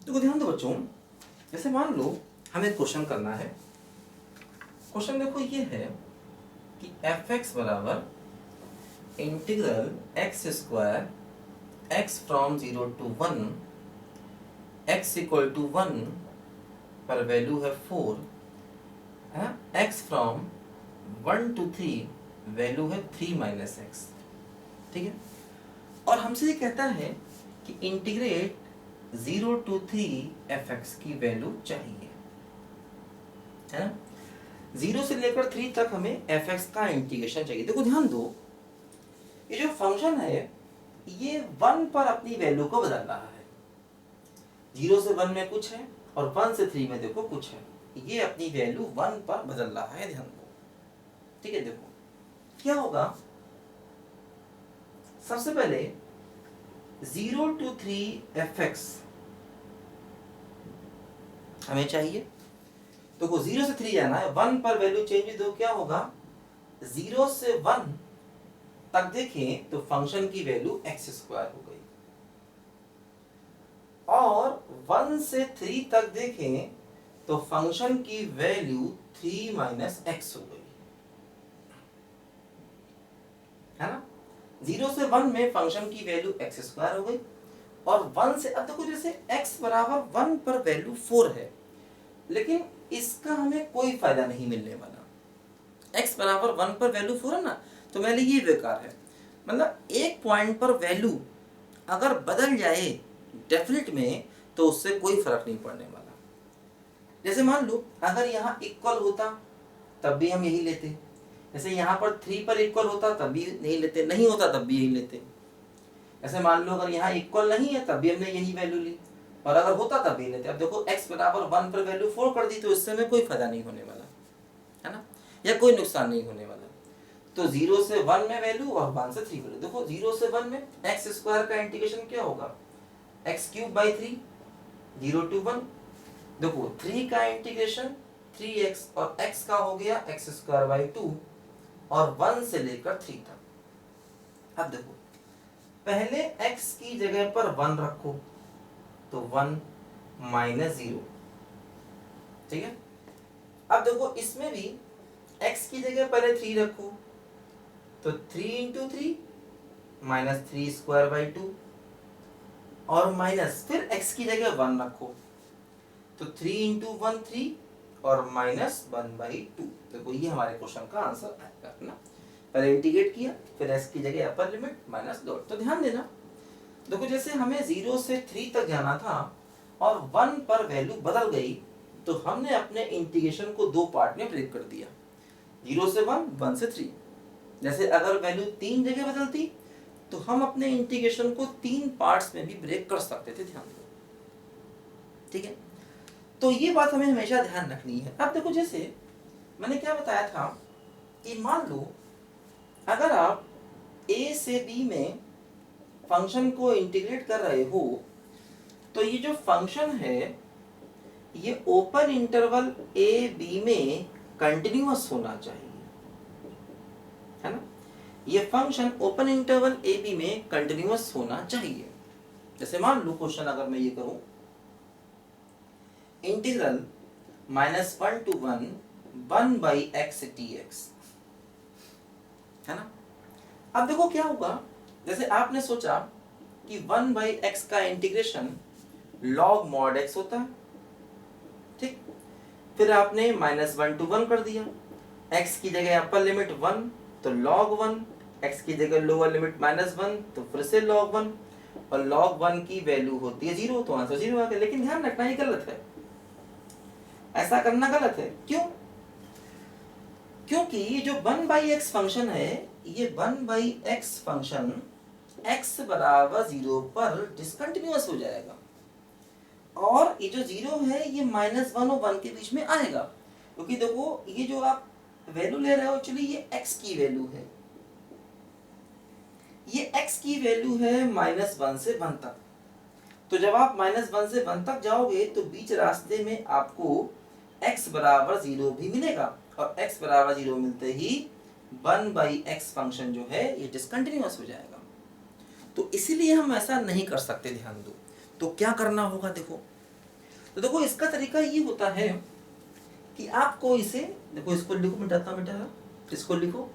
तो ध्यान दो बच्चों, जैसे मान लो हमें क्वेश्चन करना है। क्वेश्चन देखो ये है कि एफ एक्स बराबर integral X square X from 0 to 1 X equal to 1 पर वैल्यू है 4 है, एक्स फ्रॉम 1 to 3 वैल्यू है 3 माइनस एक्स। ठीक है, और हमसे ये कहता है कि इंटीग्रेट 0 to 3 एफ एक्स की वैल्यू चाहिए, है ना। 0 से लेकर 3 तक हमें एफ एक्स का इंटीग्रेशन चाहिए। देखो ध्यान दो, ये जो फंक्शन है ये 1 पर अपनी वैल्यू को बदल रहा है। 0 से 1 में कुछ है और 1 से 3 में देखो कुछ है, ये अपनी वैल्यू 1 पर बदल रहा है, ध्यान दो। ठीक है, देखो क्या होगा, सबसे पहले 0 to 3 एफ एक्स हमें चाहिए। देखो 0 से 3 जाना है, 1 पर वैल्यू चेंज दो, क्या होगा 0 से 1 तक देखें तो फंक्शन की वैल्यू एक्स स्क्वायर हो गई, और 1 से 3 तक देखें तो फंक्शन की वैल्यू 3 माइनस एक्स हो गई, है ना। 0 से 1 में फंक्शन की वैल्यू एक्स स्क्वायर हो गई, और 1 से, अब देखो जैसे x बराबर 1 पर वैल्यू 4 है, लेकिन इसका हमें कोई फायदा नहीं मिलने वाला। x बराबर 1 पर वैल्यू 4 है ना, तो मेरे लिए ये बेकार है। मतलब एक पॉइंट पर वैल्यू अगर बदल जाए डेफिनेट में तो उससे कोई फर्क नहीं पड़ने वाला। जैसे मान लो अगर यहाँ इक्वल होता तब भी हम यही लेते, जैसे यहाँ पर 3 पर इक्वल होता तब भी नहीं लेते, नहीं होता तब भी यही लेते। ऐसे मान लो अगर यहाँ इक्वल नहीं है तब भी हमने यही वैल्यू ली, और अगर होता तब भी लेते। अब देखो x बराबर 1 पर वैल्यू 4 कर दी, तो इससे हमें कोई फायदा नहीं होने वाला, है ना, या कोई नुकसान नहीं होने वाला। तो 0 से 1 में वैल्यू और 1 से 3 वैल्यू। देखो 0 से 1 में एक्स स्क्वायर का इंटीग्रेशन क्या होगा, एक्स क्यूब बाई 3, 0 to 1। देखो 3 का इंटीग्रेशन 3x, और x का हो गया एक्स स्क्वायर बाई 2, और 1 से लेकर 3 तक। अब देखो पहले x की जगह पर 1 रखो तो 1 माइनस 0, ठीक है। अब देखो इसमें भी x की जगह पहले 3 रखो तो 3 इंटू 3 माइनस 3 स्क्वायर बाई 2, और माइनस फिर x की जगह 1 रखो तो 3 इंटू 1 3, और माइनस 1 बाई 2। देखो ये हमारे क्वेश्चन का आंसर आएगा ना। पहले इंटीग्रेट किया, फिर x की जगह अपर लिमिट माइनस डॉट। तो ध्यान देना, देखो जैसे हमें 0 से 3 तक जाना था और 1 पर वैल्यू बदल गई, तो हमने अपने इंटीग्रेशन को 2 पार्ट में ब्रेक कर दिया, 0 से 1, 1 से 3। जैसे अगर वैल्यू 3 जगह बदलती तो हम अपने इंटीग्रेशन को 3 पार्ट्स में भी ब्रेक कर सकते थे, ध्यान दो। ठीक है, तो ये बात हमें हमेशा ध्यान रखनी है। अब देखो जैसे मैंने क्या बताया था कि मान लो अगर आप a से b में फंक्शन को इंटीग्रेट कर रहे हो, तो ये जो फंक्शन है ये ओपन इंटरवल a b में कंटिन्यूअस होना चाहिए, है ना। ये function open interval a b में कंटिन्यूअस होना चाहिए। जैसे मान लो क्वेश्चन अगर मैं ये करूं, integral -1 to 1 by x dx, है ना। अब देखो क्या होगा, जैसे आपने सोचा कि 1 बाई एक्स का इंटीग्रेशन log mod x होता है, ठीक। फिर आपने -1 to 1 कर दिया, x की जगह अपर लिमिट 1 तो log 1, x की जगह लोअर लिमिट -1 तो फिर से log 1, और log 1 की वैल्यू होती है 0, तो आंसर 0 आ गया। लेकिन ध्यान रखना ये गलत है, ऐसा करना गलत है। क्यों? क्योंकि ये जो 1 बाई एक्स फंक्शन है, ये 1 बाई एक्स फंक्शन x बराबर 0 पर डिसकंटिन्यूअस हो जाएगा, और ये जो 0 है ये -1 और 1 के बीच में आएगा। क्योंकि देखो ये जो आप वैल्यू ले रहे हो एक्चुअली ये x की वैल्यू है, ये x की वैल्यू है -1 से 1 तक। तो जब आप -1 से 1 तक जाओगे तो बीच रास्ते में आपको x बराबर 0 भी मिलेगा, और x बराबर 0 मिलते ही 1 बाई एक्स फंक्शन जो है ये डिसकंटिन्यूअस हो जाएगा। तो इसीलिए हम ऐसा नहीं कर सकते, ध्यान दो। तो क्या करना होगा, देखो तो देखो इसका तरीका ये होता है कि आपको इसे, देखो इसको लिखो, मिटाता मिटा, इसको लिखो।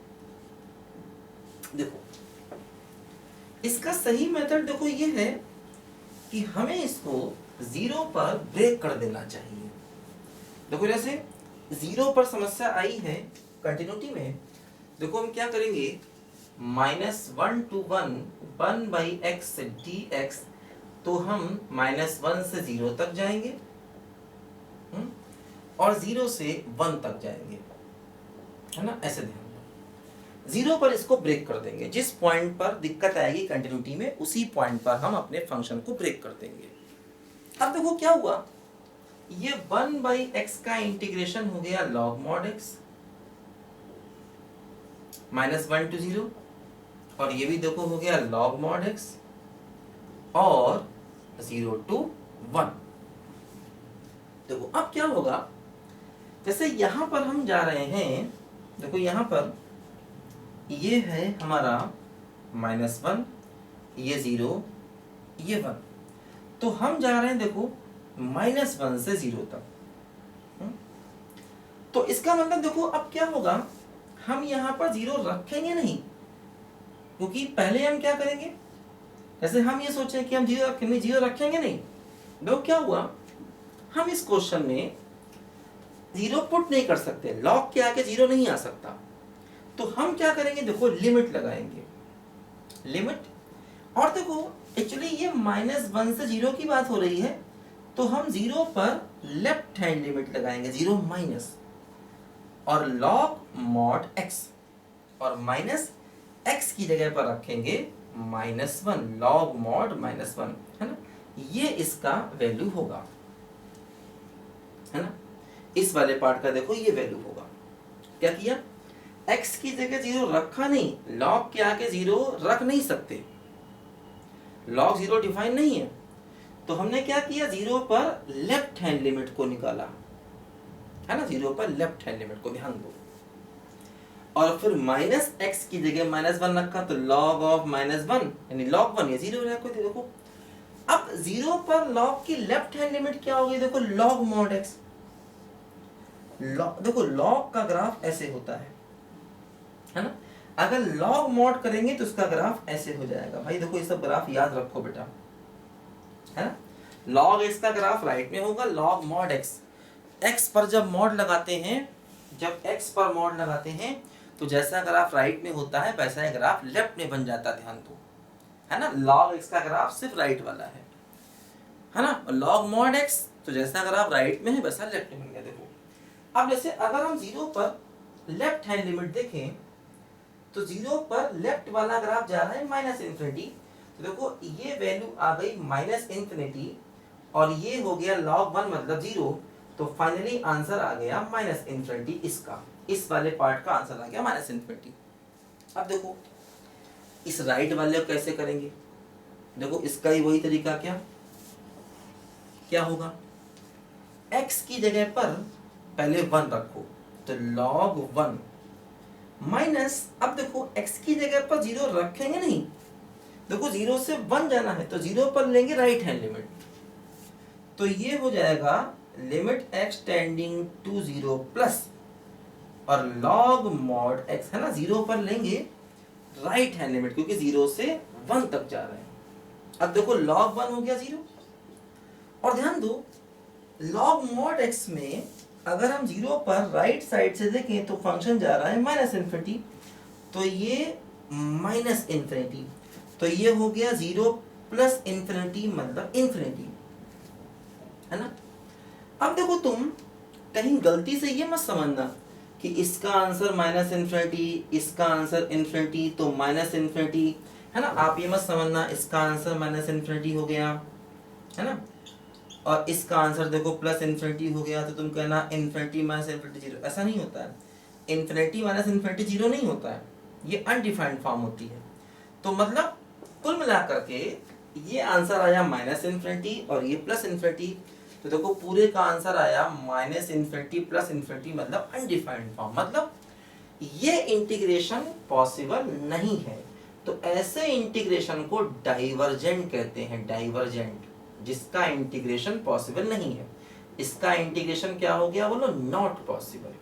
देखो इसका सही मेथड देखो ये है कि हमें इसको 0 पर ब्रेक कर देना चाहिए। देखो जैसे 0 पर समस्या आई है कंटिन्यूटी में, देखो हम क्या करेंगे, -1 to 1 1/x dx, तो हम -1 से 0 तक जाएंगे और 0 से 1 तक जाएंगे, है ना, ऐसे ध्यान दो। 0 पर इसको ब्रेक कर देंगे, जिस पॉइंट पर दिक्कत आएगी कंटिन्यूटी में उसी पॉइंट पर हम अपने फंक्शन को ब्रेक कर देंगे। अब देखो क्या हुआ, ये 1/x का इंटीग्रेशन हो गया log mod x, -1 to 0, और ये भी देखो हो गया log mod x, और 0 to 1। देखो अब क्या होगा, जैसे यहां पर हम जा रहे हैं, देखो यहां पर ये है हमारा -1, ये 0, ये 1, तो हम जा रहे हैं देखो -1 से 0 तक। तो इसका मतलब देखो अब क्या होगा, हम यहाँ पर 0 रखेंगे नहीं, क्योंकि पहले हम क्या करेंगे, जैसे हम ये सोचें कि हम 0 रखेंगे नहीं। देखो क्या हुआ, हम इस क्वेश्चन में 0 पुट नहीं कर सकते, लॉग के आगे 0 नहीं आ सकता, तो हम क्या करेंगे, देखो लिमिट लगाएंगे, लिमिट। और देखो एक्चुअली ये -1 से 0 की बात हो रही है, तो हम 0 पर लेफ्ट हैंड लिमिट लगाएंगे, 0 माइनस, और log mod x, और माइनस x की जगह पर रखेंगे -1, log mod -1, है ना, ये इसका वैल्यू होगा, है ना। इस वाले पार्ट का देखो ये वैल्यू होगा। क्या किया, x की जगह 0 रखा नहीं, log के आगे 0 रख नहीं सकते, log 0 डिफाइन नहीं है, तो हमने क्या किया, 0 पर लेफ्ट हैंड लिमिट को निकाला, है ना, 0 पर लेफ्ट हैंड लिमिट को, ध्यान दो। और फिर -x की जगह -1 रखा, तो log ऑफ -1 यानी log 1, ये 0 रखो। देखो अब 0 पर log की लेफ्ट हैंड लिमिट क्या हो गई, देखो log mod x। देखो log का ग्राफ ऐसे होता है ना, अगर log mod करेंगे तो इसका ग्राफ ऐसे हो जाएगा। भाई देखो ये सब ग्राफ याद रखो बेटा, है ना। log x का ग्राफ राइट में होगा, log mod x, x पर जब मॉड लगाते हैं, जब x पर मॉड लगाते हैं तो जैसा ग्राफ राइट में होता है वैसा ही ग्राफ लेफ्ट में बन जाता है, ध्यान दो, है ना। log x का ग्राफ सिर्फ राइट वाला है ना, log mod x तो जैसा ग्राफ राइट में है वैसा लेफ्ट में बन गया। देखो अब जैसे अगर हम 0 पर लेफ्ट हैंड लिमिट देखें, तो 0 पर लेफ्ट वाला ग्राफ जा रहा है -∞, तो देखो ये वैल्यू आ गई -∞, और ये हो गया log 1 मतलब 0, तो फाइनली आंसर आ गया -∞। इसका, इस वाले पार्ट का आंसर आ गया -∞। अब देखो इस राइट वाले को कैसे करेंगे, देखो इसका ही वही तरीका, क्या होगा, x की जगह पर पहले 1 रखो, तो log 1 माइनस, अब देखो x की जगह पर 0 रखेंगे नहीं, देखो 0 से 1 जाना है, तो 0 पर लेंगे राइट हैंड लिमिट, तो ये हो जाएगा limit x tending to 0 plus, और log mod x, है ना, 0 पर लेंगे राइट हैंड लिमिट, क्योंकि 0 से 1 तक जा रहे हैं। अब देखो log 1 हो गया 0, और ध्यान दो log mod x में अगर हम 0 पर राइट साइड से देखें तो फंक्शन जा रहा है -∞, तो ये -∞, तो ये हो गया 0 प्लस ∞, मतलब ∞, है ना। अब देखो तुम कहीं गलती से ये मत समझना कि इसका आंसर -∞, इसका आंसर ∞, तो -∞, है ना, आप ये मत समझना इसका आंसर -∞ हो गया, है ना, और इसका आंसर देखो +∞ हो गया, तो तुम कहना ∞ -∞ 0, ऐसा नहीं होता है, ∞ -∞ 0 नहीं होता है, ये अनडिफाइंड फॉर्म होती है। तो मतलब कुल मिलाकर के ये आंसर आया -∞ और ये +∞, तो देखो पूरे का आंसर आया -∞ +∞, मतलब अनडिफाइंड फॉर्म, मतलब ये इंटीग्रेशन पॉसिबल नहीं है। तो ऐसे इंटीग्रेशन को डाइवर्जेंट कहते हैं, डाइवर्जेंट, जिसका इंटीग्रेशन पॉसिबल नहीं है। इसका इंटीग्रेशन क्या हो गया बोलो, नॉट पॉसिबल,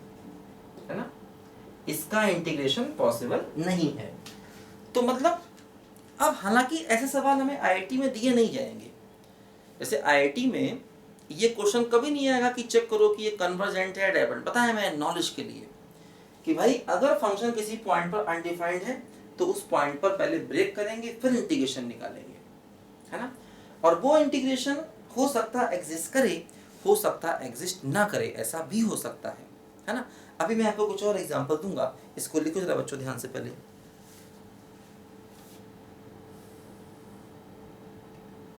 है ना, इसका इंटीग्रेशन पॉसिबल नहीं है। तो मतलब अब हालांकि ऐसे सवाल हमें आईआईटी में दिए नहीं जाएंगे। जैसे आईआईटी में ये क्वेश्चन कभी नहीं आएगा कि चेक करो कि ये कन्वर्जेंट है या डाइवर्जेंट। पता है मैं नॉलेज के लिए कि भाई अगर फंक्शन किसी पॉइंट पर अनडिफाइंड है तो उस पॉइंट पर पहले ब्रेक करेंगे फिर इंटीग्रेशन निकालेंगे, है ना। और वो इंटीग्रेशन हो सकता एग्जिस्ट करे, हो सकता एग्जिस्ट ना करे, ऐसा भी हो सकता है ना। अभी मैं आपको कुछ और एग्जांपल दूंगा, इसको लिखो जरा बच्चों ध्यान से पहले।